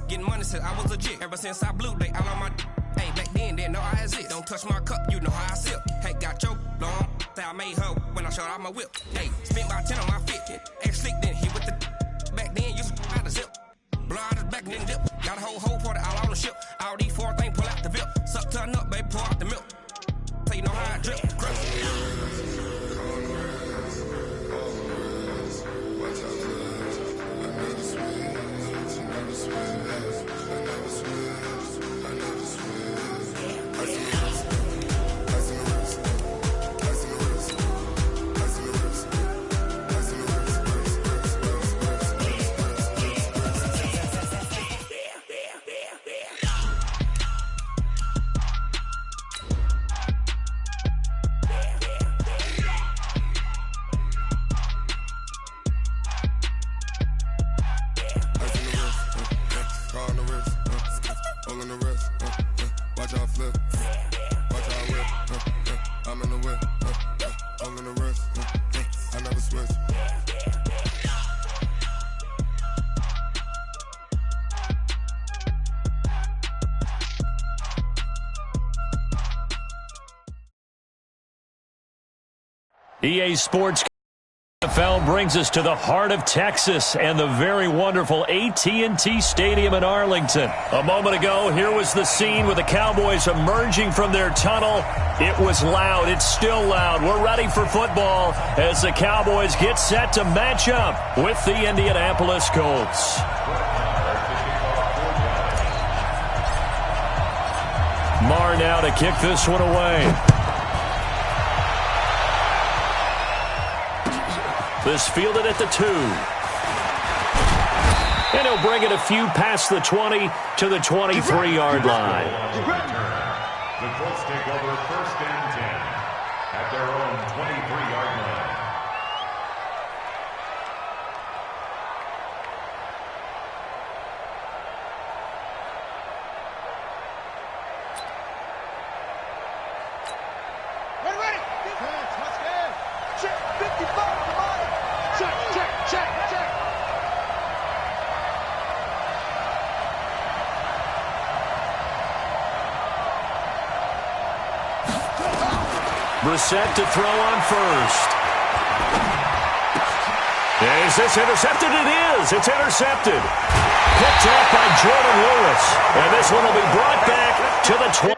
Getting money since I was a jit. Ever since I blew, they all on my hey, back then, didn't know I exist. Don't touch my cup, you know how I sip. Hey, got your long. Say I made her when I showed out my whip. Hey, spent about 10 on my fit. X-slick, then hit with the back then, used to out the zip. Blow out his back, then dip. Got a whole party all on the ship. All these four things, pull out the VIP. Suck to a nut, baby, pour out the milk. So you know how I drip. EA Sports NFL brings us to the heart of Texas and the very wonderful AT&T Stadium in Arlington. A moment ago, here was the scene with the Cowboys emerging from their tunnel. It was loud. It's still loud. We're ready for football as the Cowboys get set to match up with the Indianapolis Colts. Marr now to kick this one away. This fielded at the 2. And he'll bring it a few past the 20 to the 23-yard line. The Colts take over first and 10 at their own 23-yard line. Ready. Defense, touchdown. Check, 55, come on. Check. Brissett to throw on first. Is this intercepted? It is. It's intercepted. Picked off by Jordan Lewis. And this one will be brought back to the 20.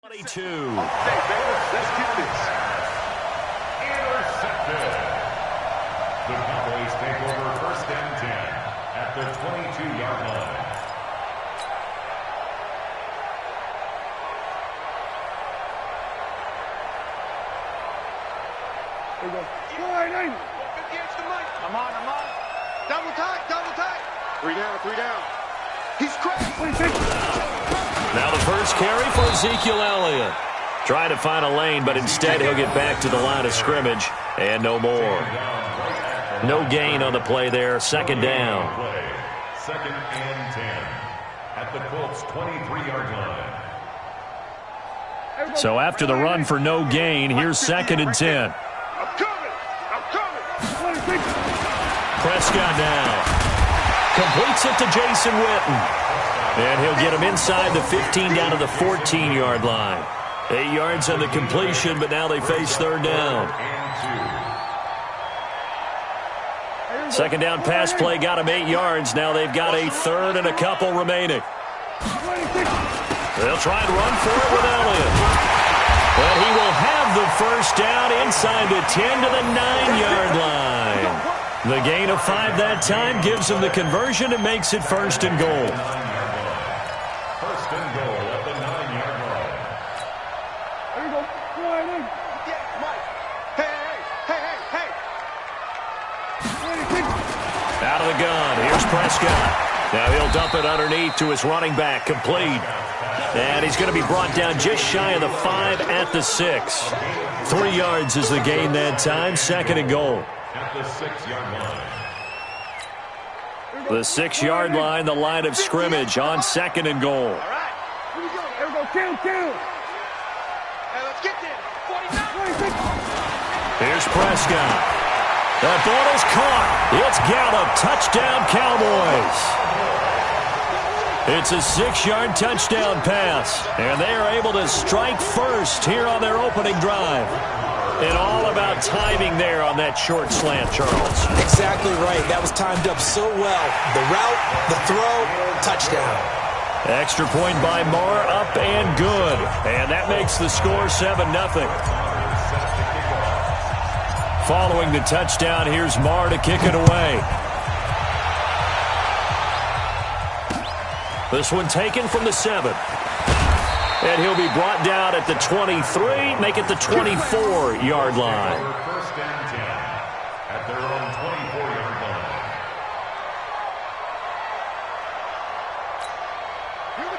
22. Okay, Baylor, let's get this. Intercepted. The Cowboys take over first and 10 at the 22-yard line. There you go. Come on. Double tight. 3 down. He's crazy. Now the first carry for Ezekiel Elliott. Trying to find a lane, but instead he'll get back to the line of scrimmage. And no more. No gain on the play there. Second down. Second and 10 at the Colts 23-yard line. So after the run for no gain, here's second and 10. I'm coming. Prescott now. Completes it to Jason Witten. And he'll get him inside the 15 down to the 14-yard line. 8 yards on the completion, but now they face third down. Second down pass play got him 8 yards. Now they've got a third and a couple remaining. They'll try and run for it with Elliott. But he will have the first down inside the 10 to the 9-yard line. The gain of 5 that time gives him the conversion and makes it first and goal. First and goal at the 9-yard line. There you go. Yeah, Mike. Hey. Out of the gun. Here's Prescott. Now he'll dump it underneath to his running back. Complete. And he's going to be brought down just shy of the 5 at the 6. 3 yards is the gain that time. Second and goal. At the 6-yard line. The 6-yard line, the line of scrimmage on second and goal. All right. Here we go. There we go. Kill. Hey, let's get there. 49. Here's Prescott. That ball is caught. It's Gallup. Touchdown, Cowboys. It's a 6-yard touchdown pass. And they are able to strike first here on their opening drive. And all about timing there on that short slant, Charles. Exactly right. That was timed up so well. The route, the throw, touchdown. Extra point by Marr, up and good. And that makes the score 7-0. Following the touchdown, here's Marr to kick it away. This one taken from the 7. And he'll be brought down at the 23, make it the 24-yard line. First and 10 at their own 24-yard line.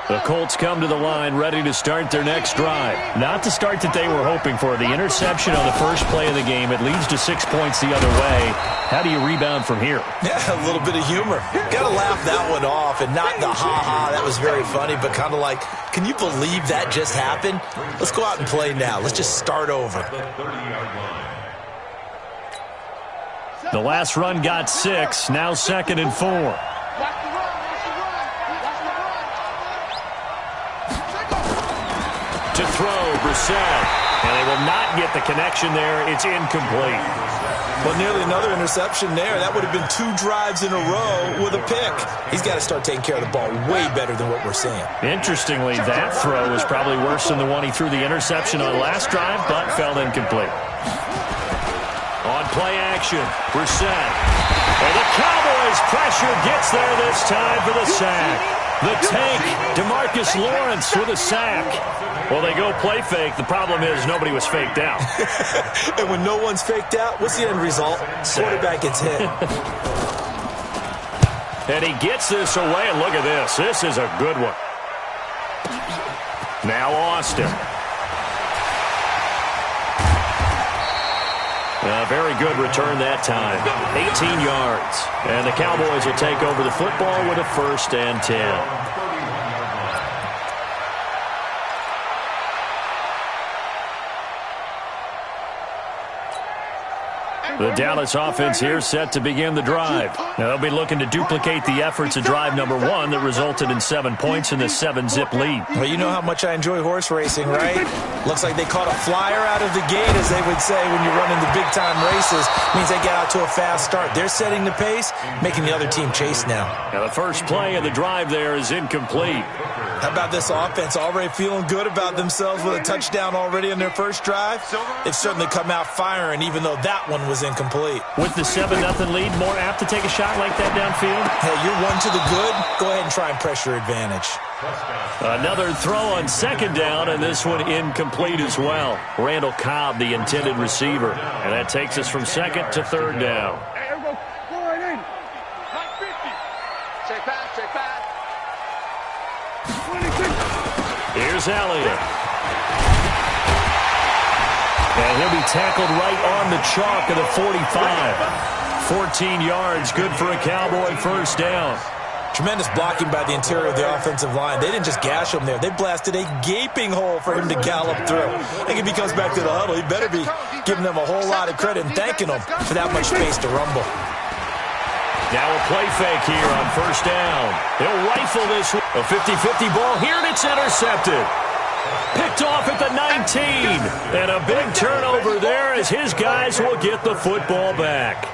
The Colts come to the line ready to start their next drive. Not the start that they were hoping for. The interception on the first play of the game. It leads to 6 points the other way. How do you rebound from here? Yeah, a little bit of humor. Got to laugh that one off, and not the ha-ha, that was very funny, but kind of like, can you believe that just happened? Let's go out and play now. Let's just start over. The 30-yard line. The last run got 6, now second and 4. To throw, Brissett. And they will not get the connection there. It's incomplete. But nearly another interception there. That would have been 2 drives in a row with a pick. He's got to start taking care of the ball way better than what we're seeing. Interestingly, that throw was probably worse than the one he threw the interception on last drive, but fell incomplete. On play action, Brissett. And the Cowboys' pressure gets there this time for the sack. The tank, DeMarcus Lawrence with a sack. Well, they go play fake. The problem is nobody was faked out. And when no one's faked out, what's the end result? Quarterback gets hit. And he gets this away, and look at this. This is a good one. Now Austin. A very good return that time. 18 yards. And the Cowboys will take over the football with a first and 10. The Dallas offense here set to begin the drive. Now they'll be looking to duplicate the efforts of drive number 1 that resulted in 7 points in the 7-zip lead. Well, you know how much I enjoy horse racing, right? Looks like they caught a flyer out of the gate, as they would say when you're running the big-time races. Means they get out to a fast start. They're setting the pace, making the other team chase now. Now the first play of the drive there is incomplete. How about this offense already feeling good about themselves with a touchdown already in their first drive? They've certainly come out firing, even though that one was incomplete. With the 7-0 lead, more apt to take a shot like that downfield? Hey, you're one to the good. Go ahead and try and press your advantage. Another throw on second down, and this one incomplete as well. Randall Cobb, the intended receiver. And that takes us from second to third down. Hey, everyone, go right in. 950. Check pass, check pass. 26. Here's Elliott. And he'll be tackled right on the chalk of the 45. 14 yards, good for a Cowboy first down. Tremendous blocking by the interior of the offensive line. They didn't just gash him there. They blasted a gaping hole for him to gallop through. I think if he comes back to the huddle, he better be giving them a whole lot of credit and thanking them for that much space to rumble. Now a play fake here on first down. He'll rifle this one. A 50-50 ball here, and it's intercepted. Picked off at the 19. And a big turnover there as his guys will get the football back.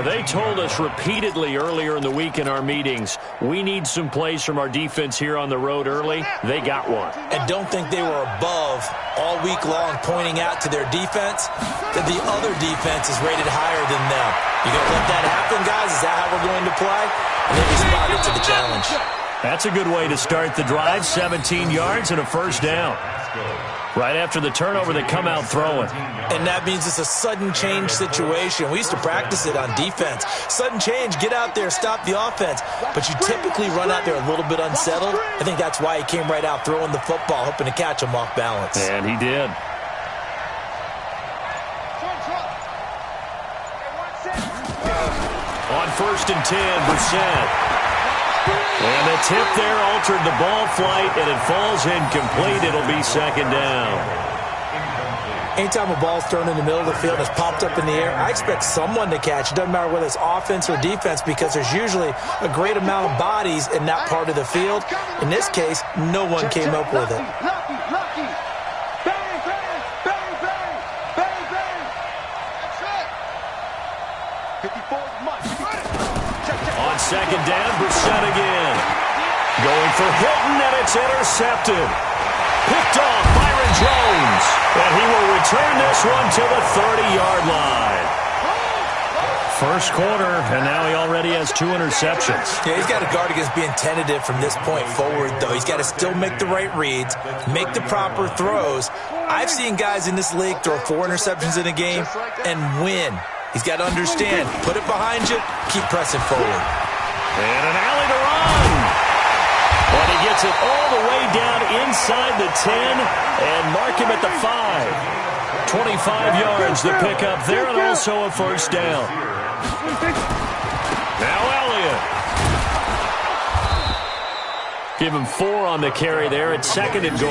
They told us repeatedly earlier in the week in our meetings, we need some plays from our defense here on the road early. They got one. And don't think they were above all week long pointing out to their defense that the other defense is rated higher than them. You going to let that happen, guys? Is that how we're going to play? And they responded to the challenge. That's a good way to start the drive. 17 yards and a first down. Right after the turnover, they come out throwing. And that means it's a sudden change situation. We used to practice it on defense. Sudden change, get out there, stop the offense. But you typically run out there a little bit unsettled. I think that's why he came right out throwing the football, hoping to catch him off balance. And he did. On first and 10, Brissett. And the tip there altered the ball flight, and it falls incomplete. It'll be second down. Anytime a ball's thrown in the middle of the field and it's popped up in the air, I expect someone to catch. It doesn't matter whether it's offense or defense because there's usually a great amount of bodies in that part of the field. In this case, no one came up with it. Lucky. Bang, bang, bang, bang, bang, bang. That's it. 54 is much. On second down, Brissett again. Going for Hilton, and it's intercepted. Picked off Byron Jones. And he will return this one to the 30-yard line. First quarter, and now he already has 2 interceptions. Yeah, he's got to guard against being tentative from this point forward, though. He's got to still make the right reads, make the proper throws. I've seen guys in this league throw 4 interceptions in a game and win. He's got to understand, put it behind you, keep pressing forward. And an alley to run. But he gets it all the way down inside the 10 and mark him at the 5. 25 yards to pick up there and also a first down. Now Elliott. Give him 4 on the carry there at second and goal.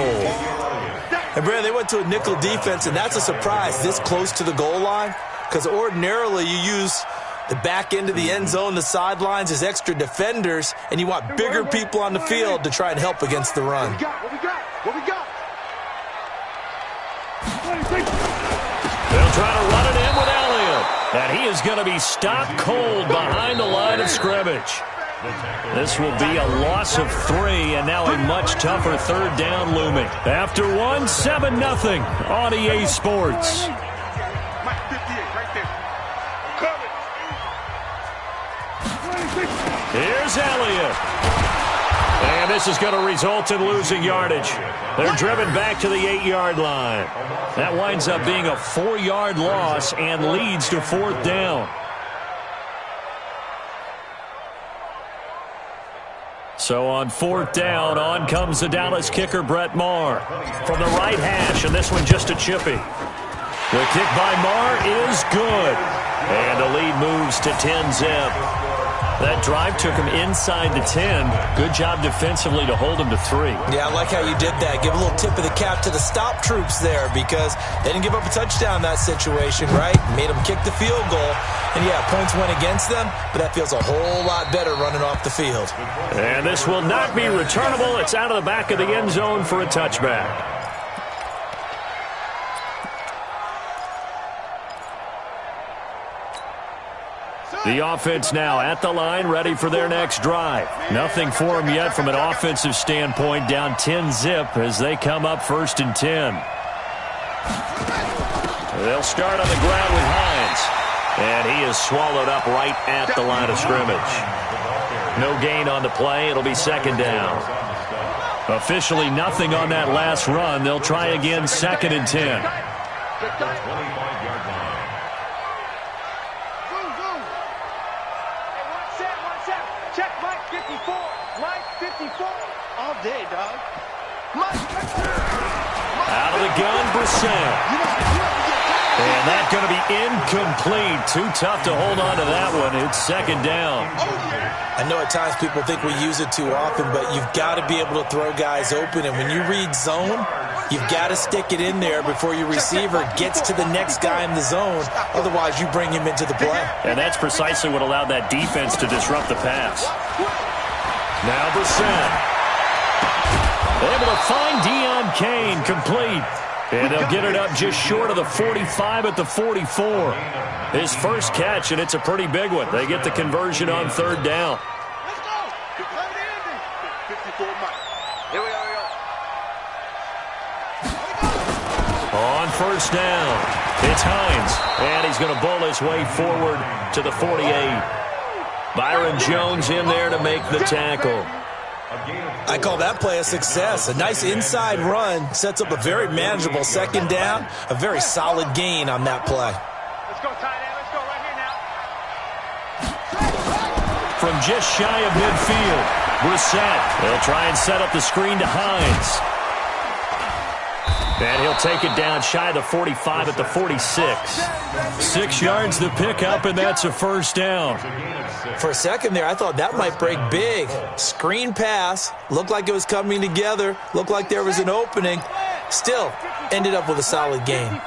And Brad, they went to a nickel defense, and that's a surprise this close to the goal line. Because ordinarily you use the back end of the end zone, the sidelines as extra defenders, and you want bigger people on the field to try and help against the run. What we got? They'll try to run it in with Elliott. And he is going to be stopped cold behind the line of scrimmage. This will be a loss of 3, and now a much tougher third down looming. After 1, 7-0 on EA Sports. Here's Elliott. And this is going to result in losing yardage. They're driven back to the 8-yard line. That winds up being a 4-yard loss and leads to 4th down. So on 4th down, on comes the Dallas kicker, Brett Maher. From the right hash, and this one just a chippy. The kick by Maher is good. And the lead moves to 10-zip. That drive took him inside the 10. Good job defensively to hold him to 3. Yeah, I like how you did that. Give a little tip of the cap to the stop troops there because they didn't give up a touchdown in that situation, right? Made them kick the field goal. And, yeah, points went against them, but that feels a whole lot better running off the field. And this will not be returnable. It's out of the back of the end zone for a touchback. The offense now at the line, ready for their next drive. Nothing for them yet from an offensive standpoint, down 10-zip as they come up 1st and 10. They'll start on the ground with Hines. And he is swallowed up right at the line of scrimmage. No gain on the play. It'll be 2nd down. Officially nothing on that last run. They'll try again 2nd and 10. 25-yard line. Check Mike 54. Mike 54. All day, dog. Out of the gun, Brissett. And that's going to be incomplete. Too tough to hold on to that one. It's 2nd down. I know at times people think we use it too often, but you've got to be able to throw guys open. And when you read zone, you've got to stick it in there before your receiver gets to the next guy in the zone. Otherwise, you bring him into the play. And that's precisely what allowed that defense to disrupt the pass. Now Brissett. Able to find Deion Kane, complete. And they'll get it up just short of the 45 at the 44. His first catch, and it's a pretty big one. They get the conversion on 3rd down. Let's go. 54 Mike. Here we go. On 1st down, it's Hines. And he's going to bowl his way forward to the 48. Byron Jones in there to make the tackle. I call that play a success. A nice inside run sets up a very manageable 2nd down. A very solid gain on that play. Let's go, tight end. Let's go right here now. From just shy of midfield, Brissett. They'll try and set up the screen to Hines. And he'll take it down shy of the 45 at the 46. 6 yards the pickup, and that's a 1st down. For a second there, I thought that might break big. Screen pass. Looked like it was coming together. Looked like there was an opening. Still, ended up with a solid gain.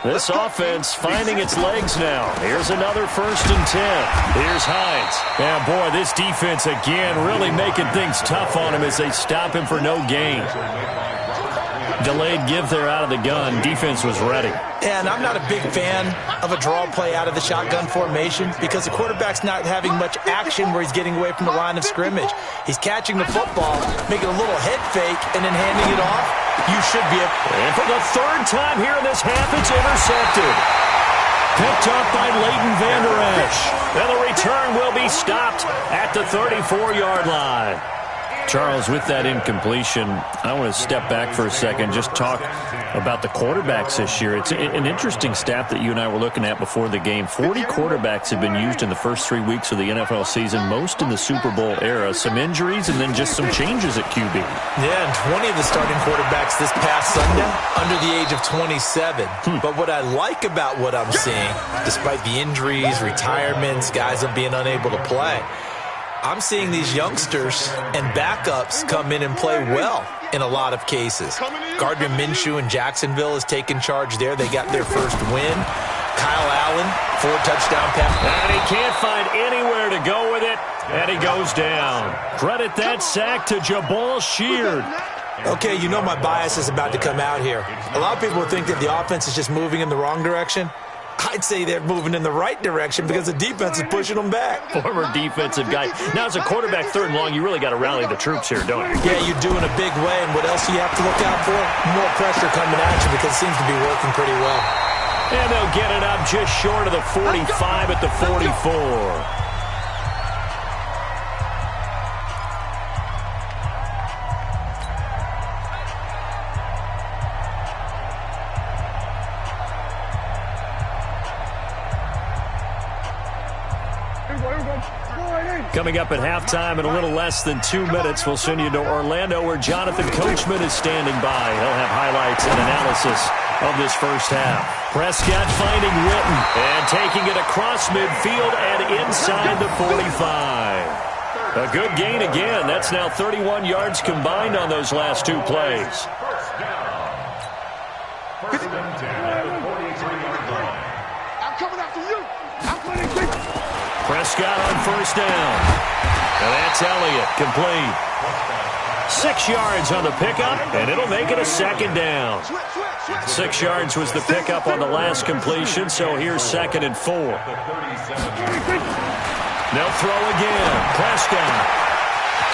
This offense finding its legs now. Here's another 1st and 10. Here's Hines. And boy, this defense again really making things tough on him as they stop him for no gain. Delayed give there out of the gun. Defense was ready. And I'm not a big fan of a draw play out of the shotgun formation because the quarterback's not having much action where he's getting away from the line of scrimmage. He's catching the football, making a little head fake, and then handing it off. You should be able. And for the 3rd time here in this half, it's intercepted. Picked up by Leighton Vander Esch. And the return will be stopped at the 34-yard line. Charles, with that incompletion, I want to step back for a second, just talk about the quarterbacks this year. It's an interesting stat that you and I were looking at before the game. 40 quarterbacks have been used in the first 3 weeks of the NFL season, most in the Super Bowl era. Some injuries and then just some changes at QB. Yeah, and 20 of the starting quarterbacks this past Sunday under the age of 27. But what I like about what I'm seeing, despite the injuries, retirements, guys being unable to play, I'm seeing these youngsters and backups come in and play well in a lot of cases. Gardner Minshew in Jacksonville has taken charge there. They got their first win. Kyle Allen, 4-touchdown pass. And he can't find anywhere to go with it, and he goes down. Credit that sack to Jabal Sheard. Okay, you know my bias is about to come out here. A lot of people think that the offense is just moving in the wrong direction. I'd say they're moving in the right direction because the defense is pushing them back. Former defensive guy. Now, as a quarterback 3rd and long, you really got to rally the troops here, don't you? Yeah, you do in a big way. And what else do you have to look out for? More pressure coming at you because it seems to be working pretty well. And they'll get it up just short of the 45 at the 44. Coming up at halftime in a little less than 2 minutes, we'll send you to Orlando where Jonathan Coachman is standing by. He'll have highlights and analysis of this first half. Prescott finding Witten and taking it across midfield and inside the 45. A good gain again. That's now 31 yards combined on those last 2 plays. First and 10 at the 43-yard line. I'm coming after you. I'm putting quick. Prescott on 1st down. And that's Elliott, complete. 6 yards on the pickup, and it'll make it a second down. 6 yards was the pickup on the last completion, so here's 2nd and 4. They'll throw again. Prescott.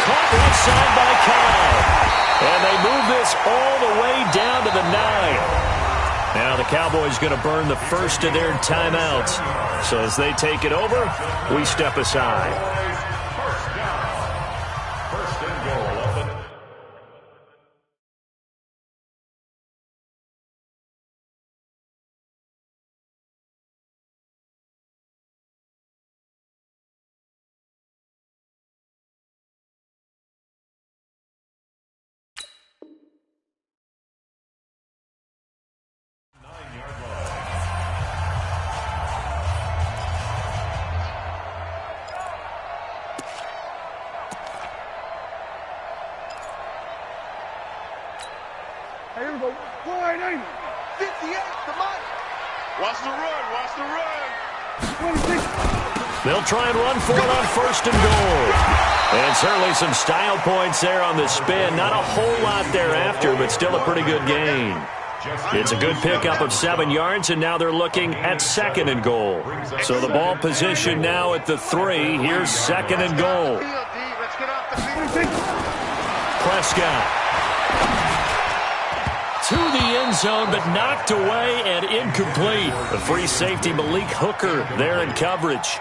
Caught right side by Cobb. And they move this all the way down to the 9. Now the Cowboys going to burn the first of their timeouts. So as they take it over, we step aside. First and goal of the... Hey, here we go. Wide 80. 58, come on. Watch the run, watch the run. 26. They'll try and run for it on 1st and goal. And certainly some style points there on the spin. Not a whole lot thereafter, but still a pretty good gain. It's a good pickup of 7 yards, and now they're looking at 2nd and goal. So the ball position now at the 3. Here's 2nd and goal. Prescott. To the end zone, but knocked away and incomplete. The free safety, Malik Hooker, there in coverage.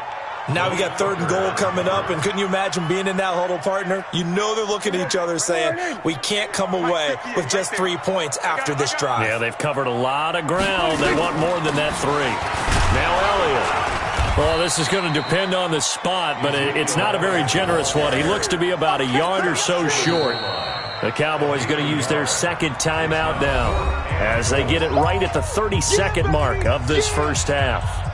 Now we got 3rd and goal coming up, and couldn't you imagine being in that huddle, partner? You know they're looking at each other saying, we can't come away with just 3 points after this drive. Yeah, they've covered a lot of ground. They want more than that 3. Now Elliott. Well, this is going to depend on the spot, but it's not a very generous one. He looks to be about a yard or so short. The Cowboys going to use their 2nd timeout now as they get it right at the 32nd mark of this first half.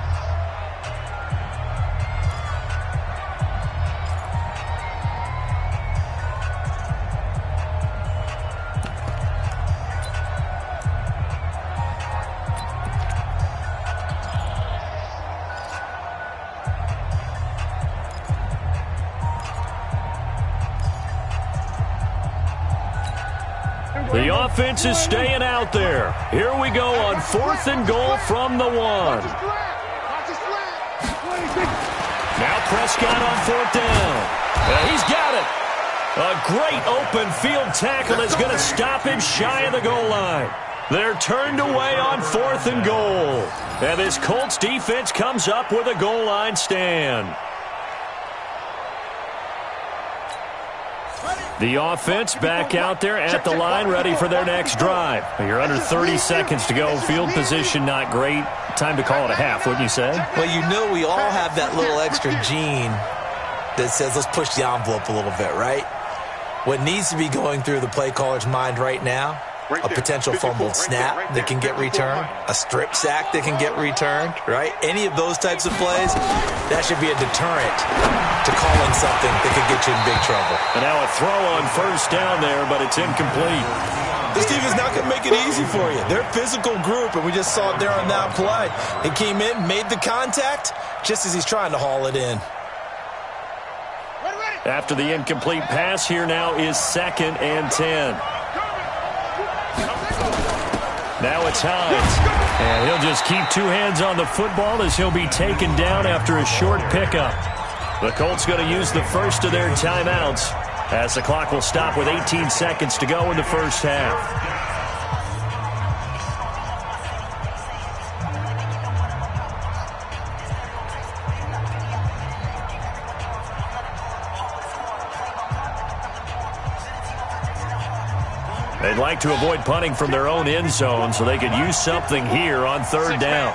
The offense is staying out there. Here we go on 4th and goal from the 1. Now Prescott on 4th down. He's got it. A great open field tackle is going to stop him shy of the goal line. They're turned away on 4th and goal. And this Colts defense comes up with a goal line stand. The offense back out there at the line, ready for their next drive. You're under 30 seconds to go. Field position not great. Time to call it a half, wouldn't you say? Well, you know we all have that little extra gene that says let's push the envelope a little bit, right? What needs to be going through the play caller's mind right now, a potential fumbled snap that can get returned, a strip sack that can get returned, right? Any of those types of plays, that should be a deterrent to calling something that could get you in big trouble. And now a throw on 1st down there, but it's incomplete. This team is not going to make it easy for you. They're a physical group, and we just saw it there on that play. He came in, made the contact, just as he's trying to haul it in. After the incomplete pass, here now is 2nd and 10. Now it's Hines. And he'll just keep 2 hands on the football as he'll be taken down after a short pickup. The Colts going to use the first of their timeouts as the clock will stop with 18 seconds to go in the first half. They'd like to avoid punting from their own end zone so they could use something here on 3rd down.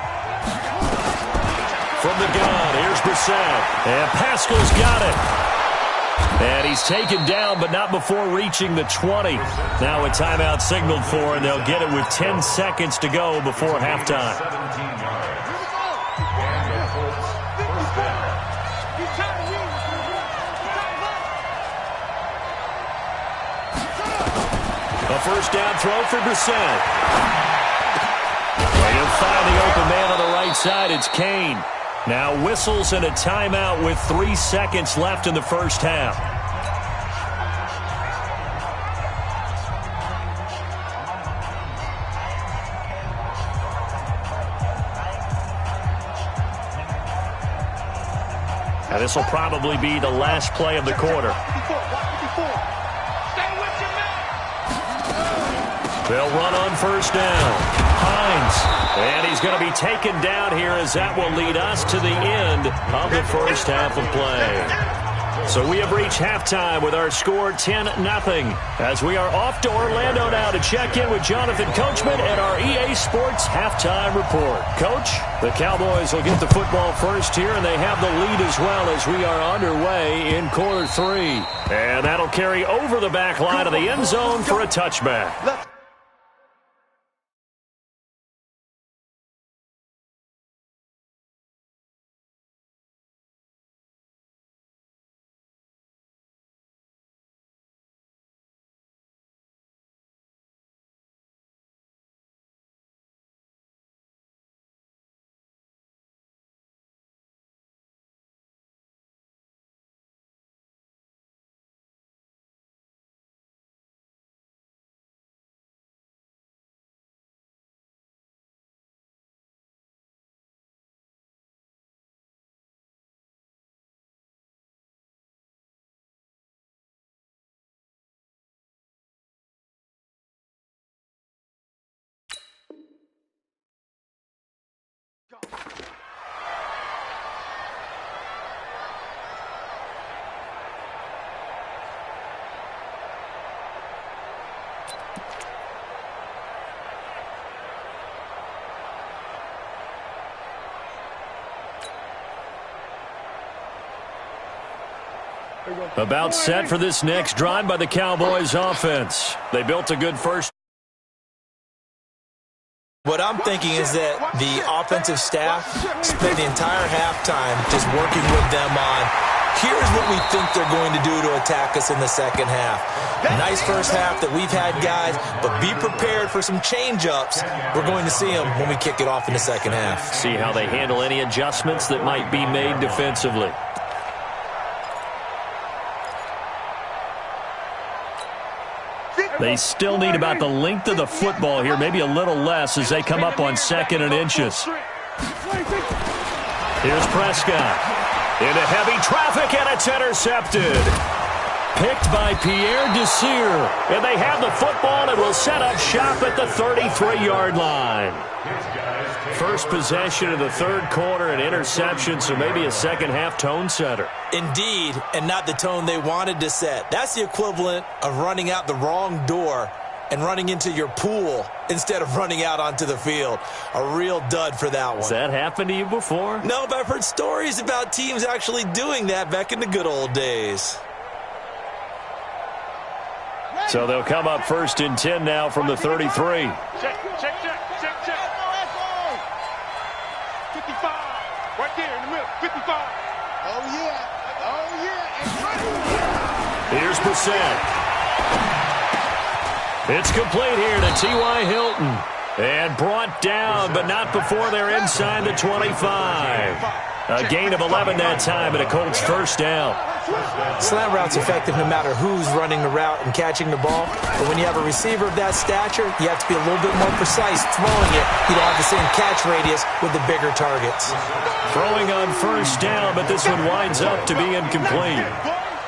From the gun, here's Brissett. And Pascal's got it. And he's taken down, but not before reaching the 20. Now a timeout signaled for, and they'll get it with 10 seconds to go before halftime. 17 yards. A 1st down throw for Brissett. And he'll find the open man on the right side. It's Kane. Now whistles and a timeout with 3 seconds left in the first half. And this will probably be the last play of the quarter. They'll run on first down. Hines. And he's going to be taken down here as that will lead us to the end of the first half of play. So we have reached halftime with our score 10-0 as we are off to Orlando now to check in with Jonathan Coachman and our EA Sports Halftime Report. Coach, the Cowboys will get the football first here, and they have the lead as well as we are underway in quarter 3. And that'll carry over the back line of the end zone for a touchback. About set for this next drive by the Cowboys offense. They built a good first. What I'm thinking is that the offensive staff spent the entire halftime just working with them on, here's what we think they're going to do to attack us in the second half. Nice first half that we've had, guys, but be prepared for some change-ups. We're going to see them when we kick it off in the second half. See how they handle any adjustments that might be made defensively. They still need about the length of the football here, maybe a little less as they come up on 2nd and inches. Here's Prescott. Into heavy traffic, and it's intercepted. Picked by Pierre Desir. And they have the football and will set up shop at the 33-yard line. First possession of the third quarter, an interception, so maybe a second-half tone setter. Indeed, and not the tone they wanted to set. That's the equivalent of running out the wrong door and running into your pool instead of running out onto the field. A real dud for that one. Has that happened to you before? No, but I've heard stories about teams actually doing that back in the good old days. So they'll come up 1st and 10 now from the 33. Check. 55. Right there in the middle. 55. Oh, yeah. Here's Brissett. It's complete here to T.Y. Hilton. And brought down, but not before they're inside the 25. A gain of 11 that time, and a Colts first down. Slant route's effective no matter who's running the route and catching the ball. But when you have a receiver of that stature, you have to be a little bit more precise throwing it. You don't have the same catch radius with the bigger targets. Throwing on first down, but this one winds up to be incomplete.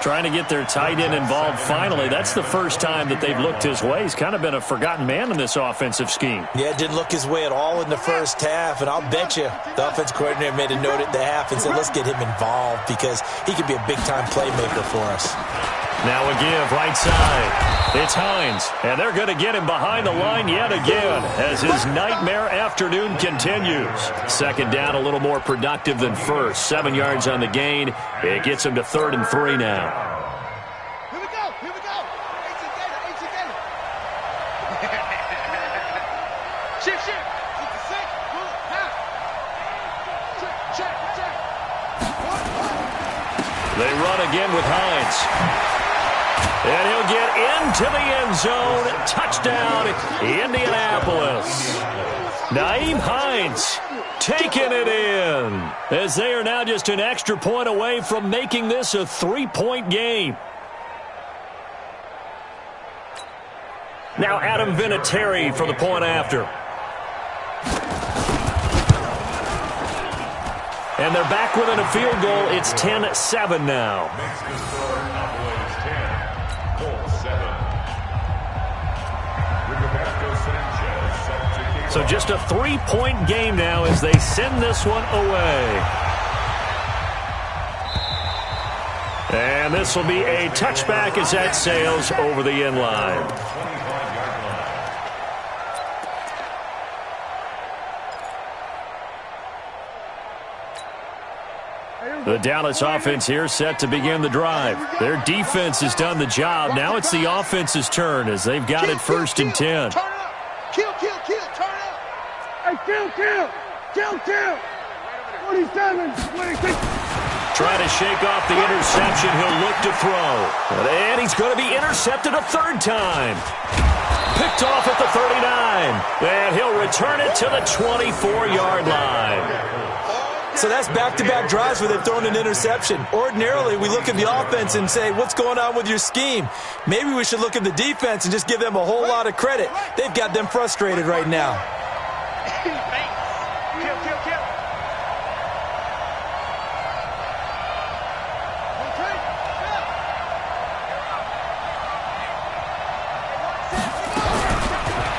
Trying to get their tight end involved finally. That's the first time that they've looked his way. He's kind of been a forgotten man in this offensive scheme. Yeah, it didn't look his way at all in the first half, and I'll bet you the offense coordinator made a note at the half and said, let's get him involved because he could be a big-time playmaker for us. Now a give right side. It's Hines, and they're going to get him behind the line yet again as his nightmare afternoon continues. Second down, a little more productive than first. 7 yards on the gain. It gets him to 3rd and 3 now. Here we go. Shift. Check. They run again with Hines. And he'll get into the end zone. Touchdown, Indianapolis. Nyheim Hines taking it in as they are now just an extra point away from making this a 3-point game. Now Adam Vinatieri for the point after. And they're back within a field goal. It's 10-7 now. Makes the score Cowboys 10, Colts 7. Rigoberto Sanchez set to kick So off. just a 3-point game now as they send this one away. And this will be a touchback as that sails over the end line. 25-yard line. The Dallas offense here set to begin the drive. Their defense has done the job. Now it's the offense's turn as they've got it 1st and 10. Turn up. Kill, turn up. Hey, kill. 27, 26. Trying to shake off the interception. He'll look to throw. And he's going to be intercepted a 3rd time. Picked off at the 39. And he'll return it to the 24-yard line. So that's back-to-back drives where they've thrown an interception. Ordinarily, we look at the offense and say, what's going on with your scheme? Maybe we should look at the defense and just give them a whole lot of credit. They've got them frustrated right now. Kill.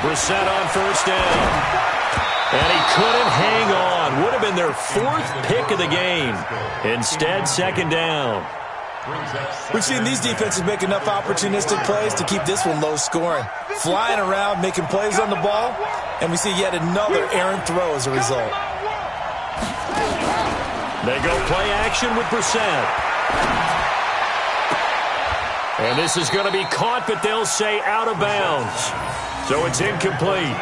Brissett on 1st down. And he couldn't hang on. Would have been their 4th pick of the game. Instead, 2nd down. We've seen these defenses make enough opportunistic plays to keep this one low scoring. Flying around, making plays on the ball, and we see yet another errant throw as a result. They go play action with Brissett. And this is going to be caught, but they'll say out of bounds. So it's incomplete.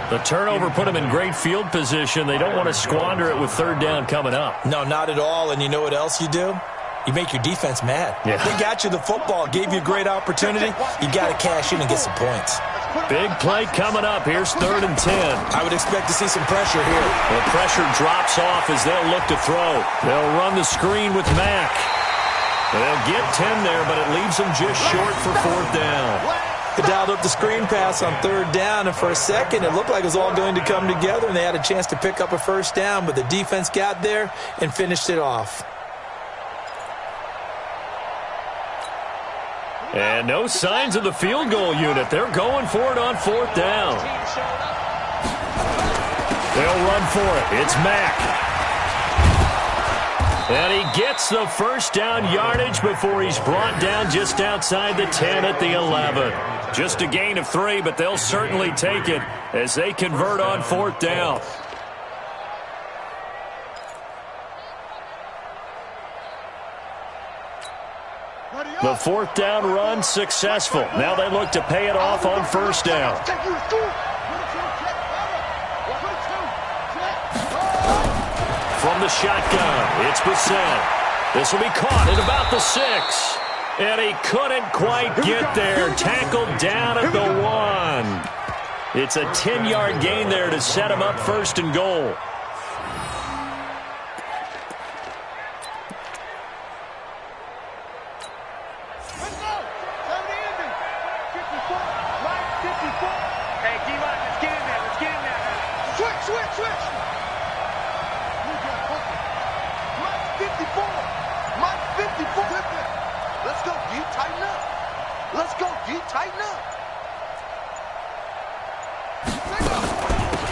The turnover put them in great field position. They don't want to squander it with 3rd down coming up. No, not at all. And you know what else you do? You make your defense mad. Yeah. They got you the football, gave you a great opportunity. You got to cash in and get some points. Big play coming up. Here's 3rd and 10. I would expect to see some pressure here. The pressure drops off as they'll look to throw. They'll run the screen with Mack. They'll get 10 there, but it leaves them just short for 4th down. They dialed up the screen pass on 3rd down, and for a second it looked like it was all going to come together, and they had a chance to pick up a 1st down, but the defense got there and finished it off. And no signs of the field goal unit. They're going for it on 4th down. They'll run for it. It's Mack. And he gets the 1st down yardage before he's brought down just outside the 10 at the 11. Just a gain of 3, but they'll certainly take it as they convert on 4th down. The 4th down run successful. Now they look to pay it off on 1st down. From the shotgun, it's Brissett. This will be caught at about the 6. And he couldn't quite get there. Tackled down at the 1. It's a 10-yard gain there to set him up 1st and goal.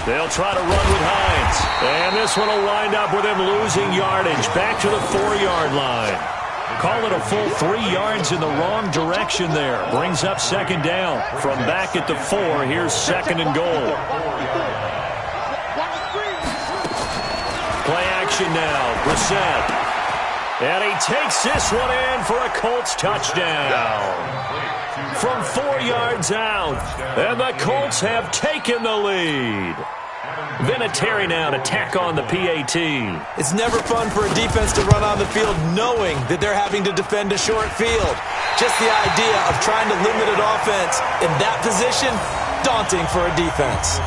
They'll try to run with Hines. And this one will wind up with him losing yardage. Back to the 4-yard line. Call it a full 3 yards in the wrong direction there. Brings up 2nd down. From back at the 4, here's 2nd and goal. Play action now. Brissett. And he takes this one in for a Colts touchdown. From 4 yards out. And the Colts have taken the lead. Vinatieri now to tack on the PAT. It's never fun for a defense to run on the field knowing that they're having to defend a short field. Just the idea of trying to limit an offense in that position, daunting for a defense.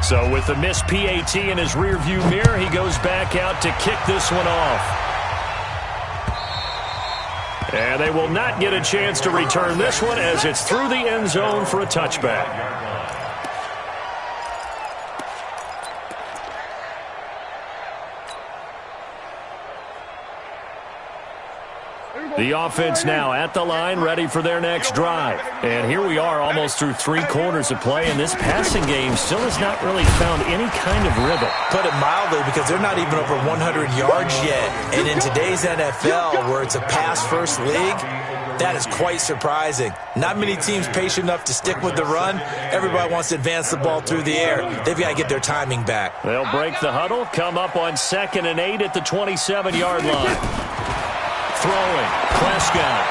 So with the missed PAT in his rearview mirror, he goes back out to kick this one off. And they will not get a chance to return this one as it's through the end zone for a touchback. The offense now at the line, ready for their next drive. And here we are almost through 3 quarters of play, and this passing game still has not really found any kind of rhythm. Put it mildly, because they're not even over 100 yards yet. And in today's NFL, where it's a pass-first league, that is quite surprising. Not many teams patient enough to stick with the run. Everybody wants to advance the ball through the air. They've got to get their timing back. They'll break the huddle, come up on 2nd and 8 at the 27-yard line. Throwing, Prescott.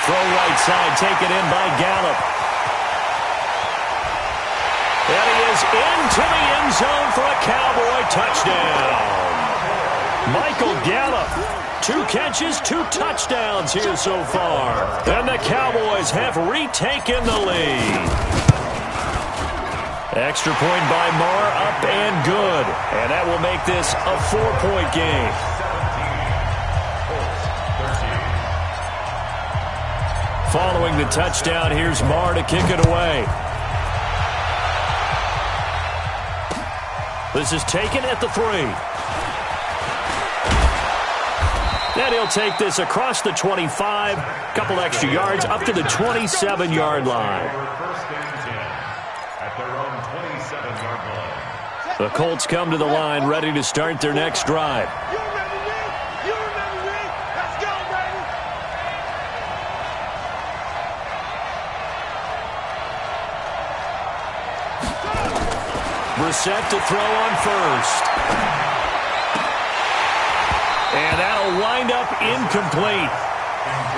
Throw right side, taken in by Gallup. And he is into the end zone for a Cowboy touchdown. Michael Gallup, 2 catches, 2 touchdowns here so far. And the Cowboys have retaken the lead. Extra point by Marr, up and good. And that will make this a 4-point game. Following the touchdown, here's Marr to kick it away. This is taken at the 3. And he'll take this across the 25, couple extra yards, up to the 27-yard line. The Colts come to the line, ready to start their next drive. Brissett to throw on first. And that'll wind up incomplete.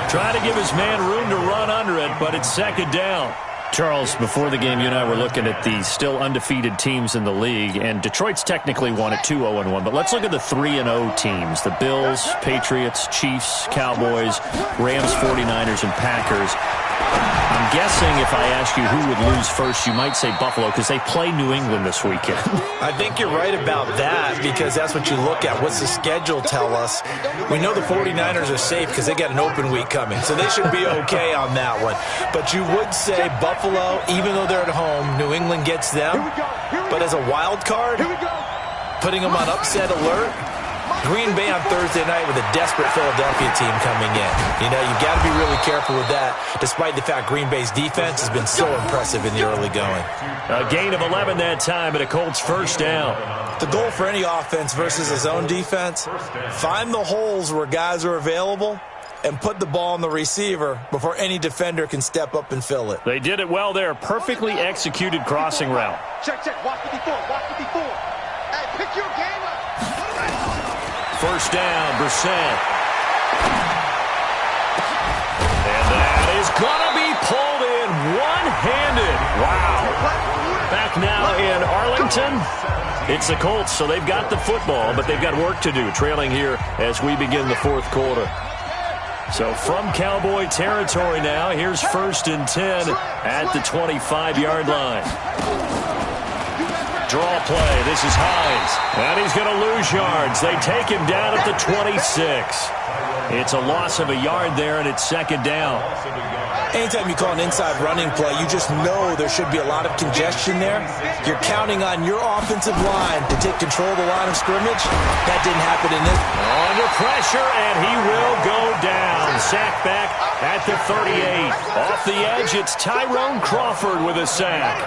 Trying to give his man room to run under it, but it's 2nd down. Charles, before the game, you and I were looking at the still undefeated teams in the league, and Detroit's technically won at 2-0-1, but let's look at the 3-0 teams. The Bills, Patriots, Chiefs, Cowboys, Rams, 49ers, and Packers. I'm guessing if I ask you who would lose first, you might say Buffalo, because they play New England this weekend. I think you're right about that, because that's what you look at. What's the schedule tell us? We know the 49ers are safe because they got an open week coming, so they should be okay on that one. But you would say Buffalo, even though they're at home, New England gets them. But as a wild card, putting them on upset alert, Green Bay on Thursday night with a desperate Philadelphia team coming in. You know, you've got to be really careful with that, despite the fact Green Bay's defense has been so impressive in the early going. A gain of 11 that time, and a Colts first down. The goal for any offense versus his own defense, find the holes where guys are available and put the ball on the receiver before any defender can step up and fill it. They did it well there. Perfectly executed crossing route. Check. Watch 54. Hey, pick your game up. First down, Brissett. And that is going to be pulled in one-handed. Wow. Back now in Arlington. It's the Colts, so they've got the football, but they've got work to do, trailing here as we begin the 4th quarter. So from Cowboy territory now, here's 1st and 10 at the 25-yard line. Draw play. This is Hines. And he's going to lose yards. They take him down at the 26. It's a loss of a yard there, and it's 2nd down. Anytime you call an inside running play, you just know there should be a lot of congestion there. You're counting on your offensive line to take control of the line of scrimmage. That didn't happen in this. Under pressure, and he will go down. Sack back at the 38. Off the edge, it's Tyrone Crawford with a sack.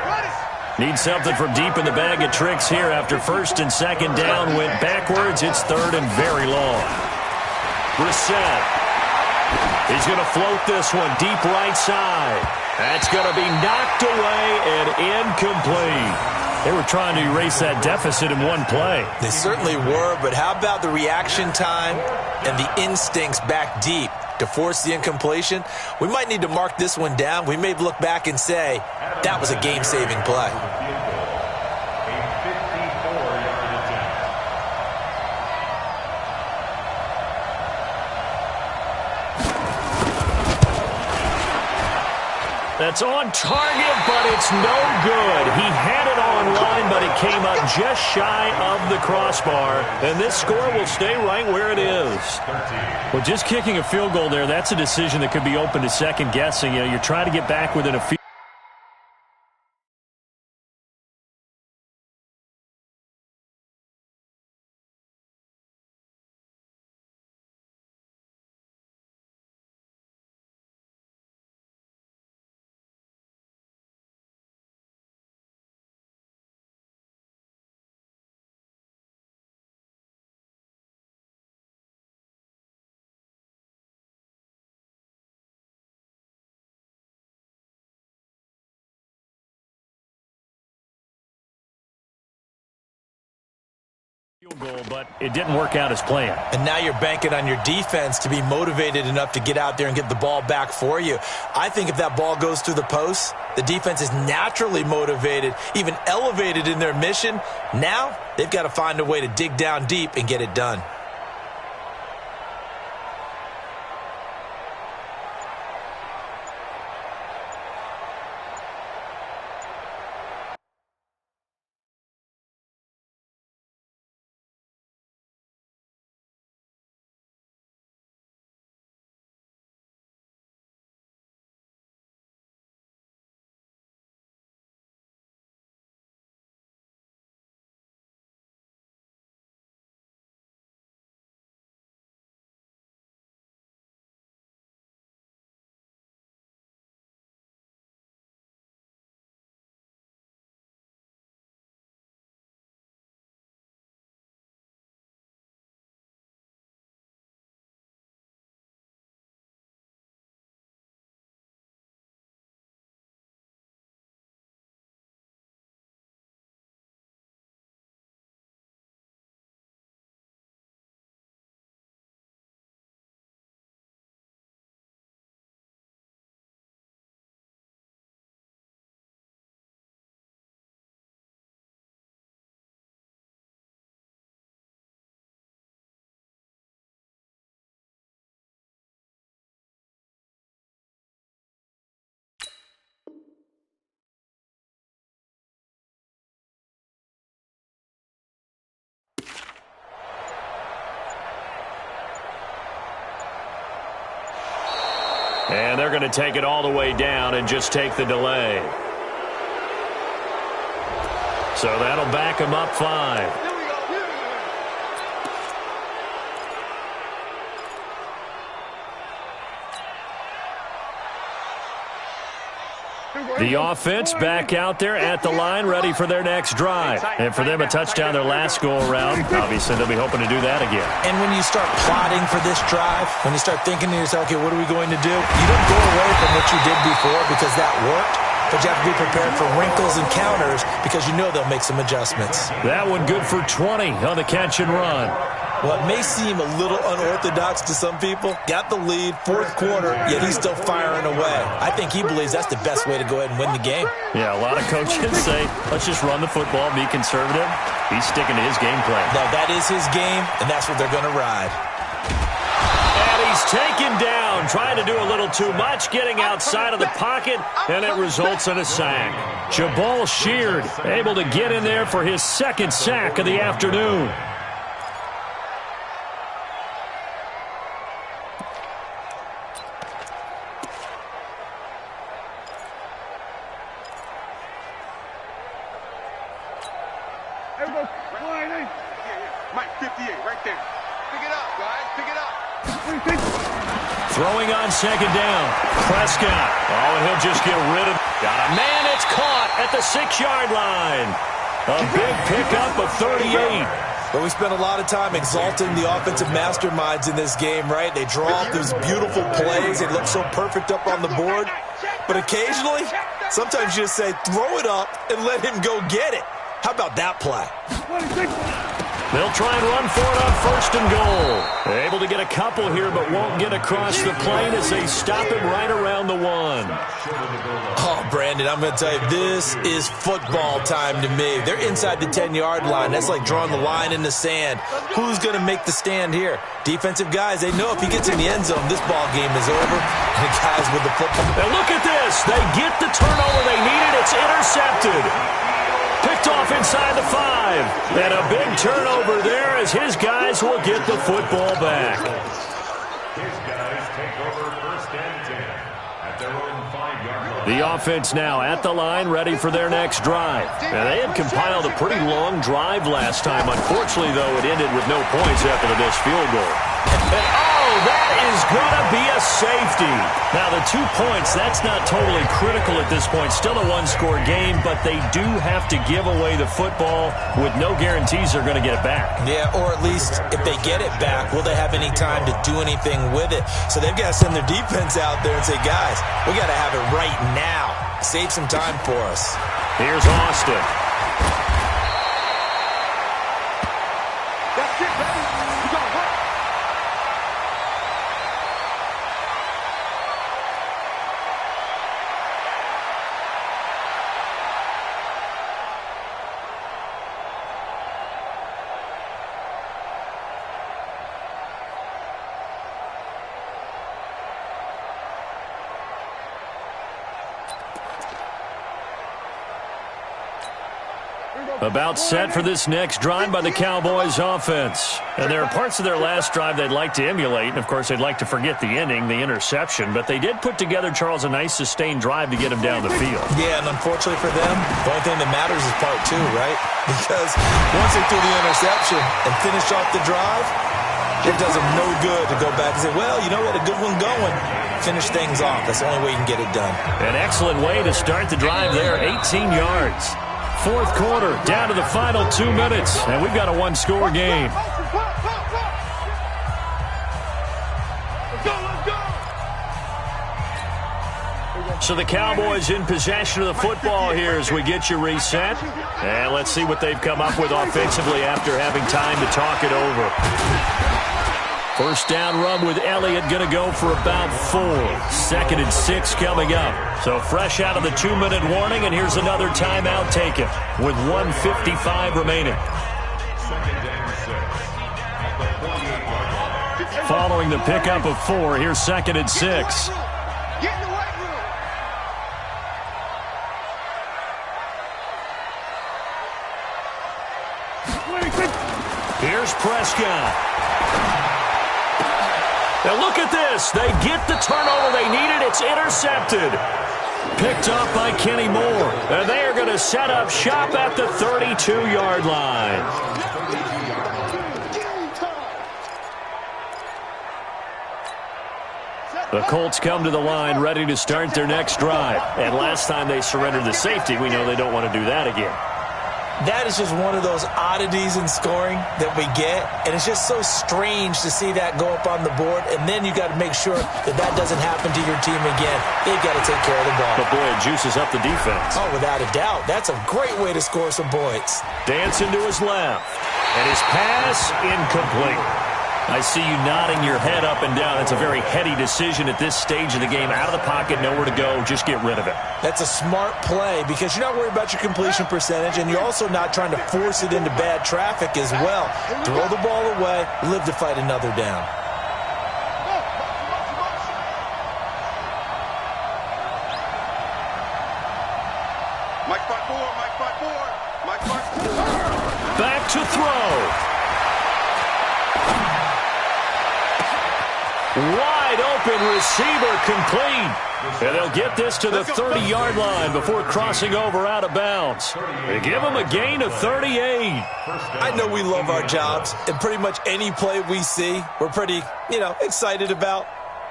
Need something from deep in the bag of tricks here after 1st and 2nd down went backwards. It's 3rd and very long. Brissett. He's going to float this one deep right side. That's going to be knocked away and incomplete. They were trying to erase that deficit in one play. They certainly were, but how about the reaction time and the instincts back deep to force the incompletion? We might need to mark this one down. We may look back and say, that was a game-saving play. That's on target, but it's no good. He had it on line, but it came up just shy of the crossbar. And this score will stay right where it is. Well, just kicking a field goal there, that's a decision that could be open to second guessing. You know, you're trying to get back within a few. Goal, but it didn't work out as planned. And now you're banking on your defense to be motivated enough to get out there and get the ball back for you. I think if that ball goes through the post, the defense is naturally motivated, even elevated in their mission. Now they've got to find a way to dig down deep and get it done. And they're going to take it all the way down and just take the delay. So that'll back them up 5. The offense back out there at the line, ready for their next drive. And for them, a touchdown their last go-around. Obviously, they'll be hoping to do that again. And when you start plotting for this drive, when you start thinking to yourself, okay, what are we going to do? You don't go away from what you did before because that worked, but you have to be prepared for wrinkles and counters because you know they'll make some adjustments. That one good for 20 on the catch and run. Well, it may seem a little unorthodox to some people. Got the lead, fourth quarter, yet he's still firing away. I think he believes that's the best way to go ahead and win the game. Yeah, a lot of coaches say, let's just run the football, be conservative. He's sticking to his game plan. No, that is his game, and that's what they're going to ride. And he's taken down, trying to do a little too much, getting outside of the pocket, and it results in a sack. Jabal Sheard able to get in there for his second sack of the afternoon. Mike, 58, right there. Pick it up, guys. Pick it up. Throwing on second down. Prescott. Oh, and he'll just get rid of it. Got a man. It's caught at the 6-yard line. A big pickup of 38. But we spent a lot of time exalting the offensive masterminds in this game, right? They draw up these beautiful plays. They look so perfect up on the board. But occasionally, sometimes you just say, throw it up and let him go get it. How about that play? They'll try and run for it on 1st and goal. Able to get a couple here, but won't get across the plane as they stop him right around the 1. Oh, Brandon, I'm going to tell you, this is football time to me. They're inside the 10-yard line. That's like drawing the line in the sand. Who's going to make the stand here? Defensive guys, they know if he gets in the end zone, this ball game is over. And the guys with the football. And look at this. They get the turnover they needed. It's intercepted. Picked off inside the 5. And a big turnover there as his guys will get the football back. His guys take over 1st and 10 at their own 5-yard line. The offense now at the line, ready for their next drive. Now, they had compiled a pretty long drive last time. Unfortunately, though, it ended with no points after the missed field goal. And, oh, that is going to be a safety. Now, the 2 points, that's not totally critical at this point. Still a one-score game, but they do have to give away the football with no guarantees they're going to get it back. Yeah, or at least if they get it back, will they have any time to do anything with it? So they've got to send their defense out there and say, guys, we got to have it right now. Save some time for us. Here's Austin. That's it, baby. You got to work. About set for this next drive by the Cowboys offense. And there are parts of their last drive they'd like to emulate. And, of course, they'd like to forget the ending, the interception. But they did put together, Charles, a nice sustained drive to get him down the field. Yeah, and unfortunately for them, the only thing that matters is part 2, right? Because once they threw the interception and finished off the drive, it does them no good to go back and say, well, you know what, a good one going. Finish things off. That's the only way you can get it done. An excellent way to start the drive there, 18 yards. 4th quarter, down to the final 2 minutes, and we've got a one-score game. So the Cowboys in possession of the football here as we get you reset. And let's see what they've come up with offensively after having time to talk it over. 1st down run with Elliott going to go for about 4. 2nd and 6 coming up. So fresh out of the 2-minute warning, and here's another timeout taken with 1:55 remaining. Following the pickup of 4, here's 2nd and 6. Get in the weight room. Here's Prescott. Now look at this. They get the turnover they needed. It's intercepted. Picked up by Kenny Moore. And they are going to set up shop at the 32-yard line. The Colts come to the line ready to start their next drive. And last time they surrendered the safety, we know they don't want to do that again. That is just one of those oddities in scoring that we get, and it's just so strange to see that go up on the board, and then you got to make sure that that doesn't happen to your team again. They've got to take care of the ball. But boy, it juices up the defense. Oh, without a doubt. That's a great way to score some points. Dancing to his left, and his pass incomplete. I see you nodding your head up and down. It's a very heady decision at this stage of the game. Out of the pocket, nowhere to go. Just get rid of it. That's a smart play because you're not worried about your completion percentage, and you're also not trying to force it into bad traffic as well. Throw the ball away, live to fight another down. Back to throw. Wide open receiver complete. And they'll get this to the 30-yard line before crossing over out of bounds. They give them a gain of 38. I know we love our jobs, and pretty much any play we see, we're pretty, excited about.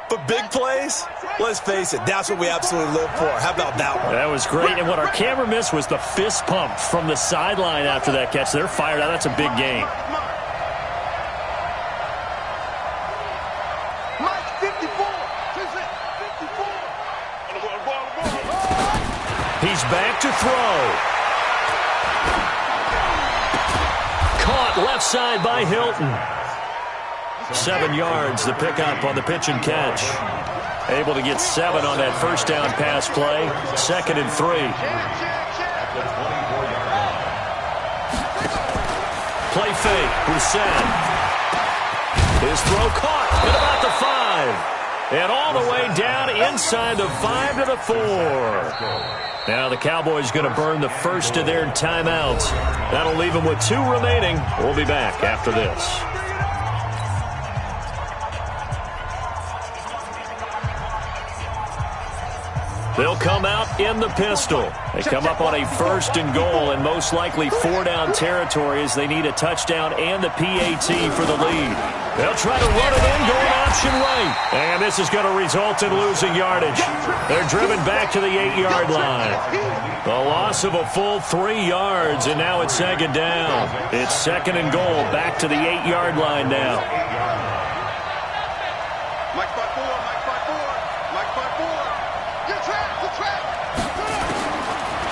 But big plays, let's face it, that's what we absolutely live for. How about that one? That was great. And what our camera missed was the fist pump from the sideline after that catch. They're fired out. That's a big game. He's back to throw. Caught caught left side by Hilton. 7 yards, the pickup on the pitch and catch. Able to get 7 on that first down pass play. 2nd and 3. Play fake, Brissett. His throw caught at about the 5. And all the way down inside the 5 to the 4. Now the Cowboys going to burn the first of their timeouts. That'll leave them with 2 remaining. We'll be back after this. They'll come out in the pistol. They come up on a 1st and goal and most likely 4-down territory as they need a touchdown and the PAT for the lead. They'll try to run it in, going option right. And this is going to result in losing yardage. They're driven back to the 8-yard line. The loss of a full 3 yards, and now it's 2nd down. It's 2nd and goal, back to the 8-yard line now. Mike 5-4, Mike 5-4, Mike 5-4. Get track.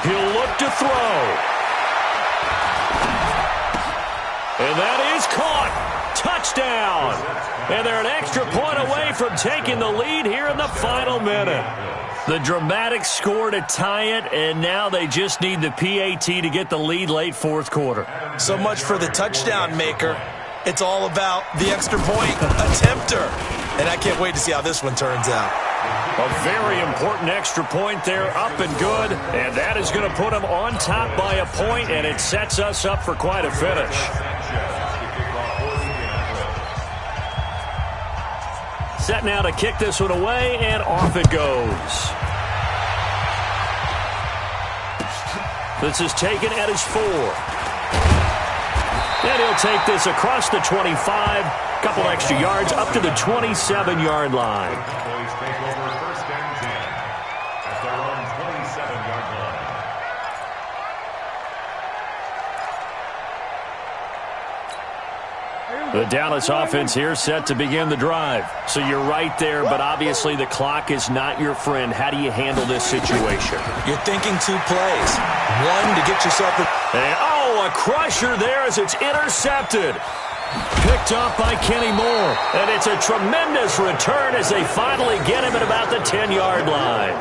He'll look to throw. And that is caught. Touchdown. And they're an extra point away from taking the lead here in the final minute. The dramatic score to tie it, and now they just need the PAT to get the lead late 4th quarter. So much for the touchdown maker. It's all about the extra point attempter. And I can't wait to see how this one turns out. A very important extra point there, up and good. And that is going to put them on top by a point, and it sets us up for quite a finish. Set now to kick this one away, and off it goes. This is taken at his 4. And he'll take this across the 25. Couple extra yards up to the 27-yard line. Cowboys take over 1st and 10 at their own 27-yard line. The Dallas offense here set to begin the drive. So you're right there, but obviously the clock is not your friend. How do you handle this situation? You're thinking 2 plays. One to get yourself a crusher there as it's intercepted. Picked off by Kenny Moore. And it's a tremendous return as they finally get him at about the 10-yard line.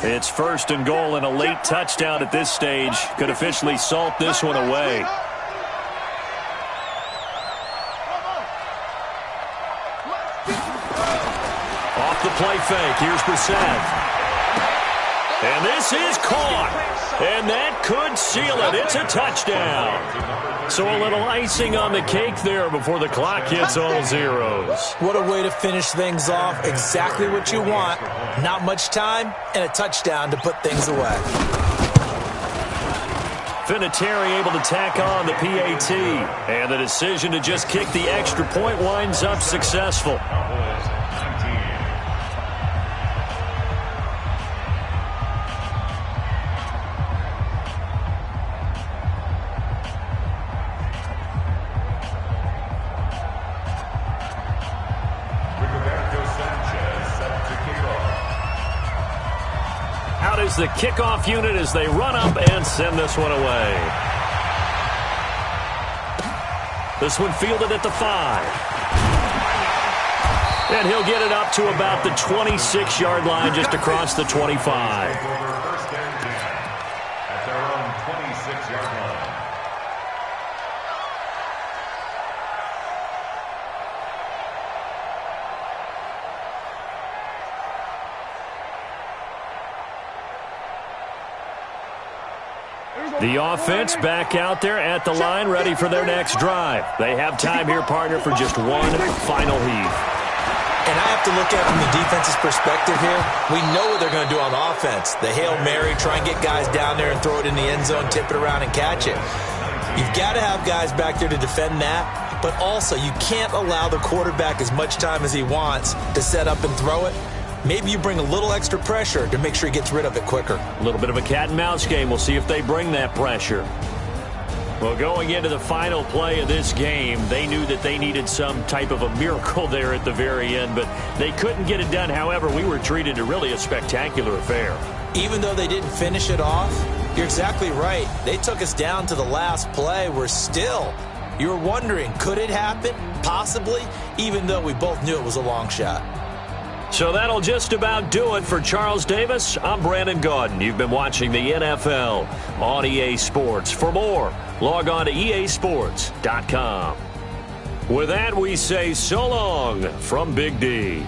It's 1st and goal, and a late touchdown at this stage could officially salt this one away. Off the play fake, here's Brissett. And this is caught. And that could seal it. It's a touchdown. So a little icing on the cake there before the clock hits all zeros. What a way to finish things off. Exactly what you want. Not much time and a touchdown to put things away. Vinatieri able to tack on the PAT. And the decision to just kick the extra point winds up successful. The kickoff unit as they run up and send this one away. This one fielded at the 5. And he'll get it up to about the 26-yard line just across the 25. 1st and 10 at their own 26-yard line. The offense back out there at the line, ready for their next drive. They have time here, partner, for just one final heave. And I have to look at it from the defense's perspective here. We know what they're going to do on offense. The Hail Mary, try and get guys down there and throw it in the end zone, tip it around and catch it. You've got to have guys back there to defend that, but also you can't allow the quarterback as much time as he wants to set up and throw it. Maybe you bring a little extra pressure to make sure he gets rid of it quicker. A little bit of a cat and mouse game. We'll see if they bring that pressure. Well, going into the final play of this game, they knew that they needed some type of a miracle there at the very end, but they couldn't get it done. However, we were treated to really a spectacular affair. Even though they didn't finish it off, you're exactly right. They took us down to the last play. We're still, you were wondering, could it happen? Possibly, even though we both knew it was a long shot. So that'll just about do it for Charles Davis. I'm Brandon Gaudin. You've been watching the NFL on EA Sports. For more, log on to easports.com. With that, we say so long from Big D.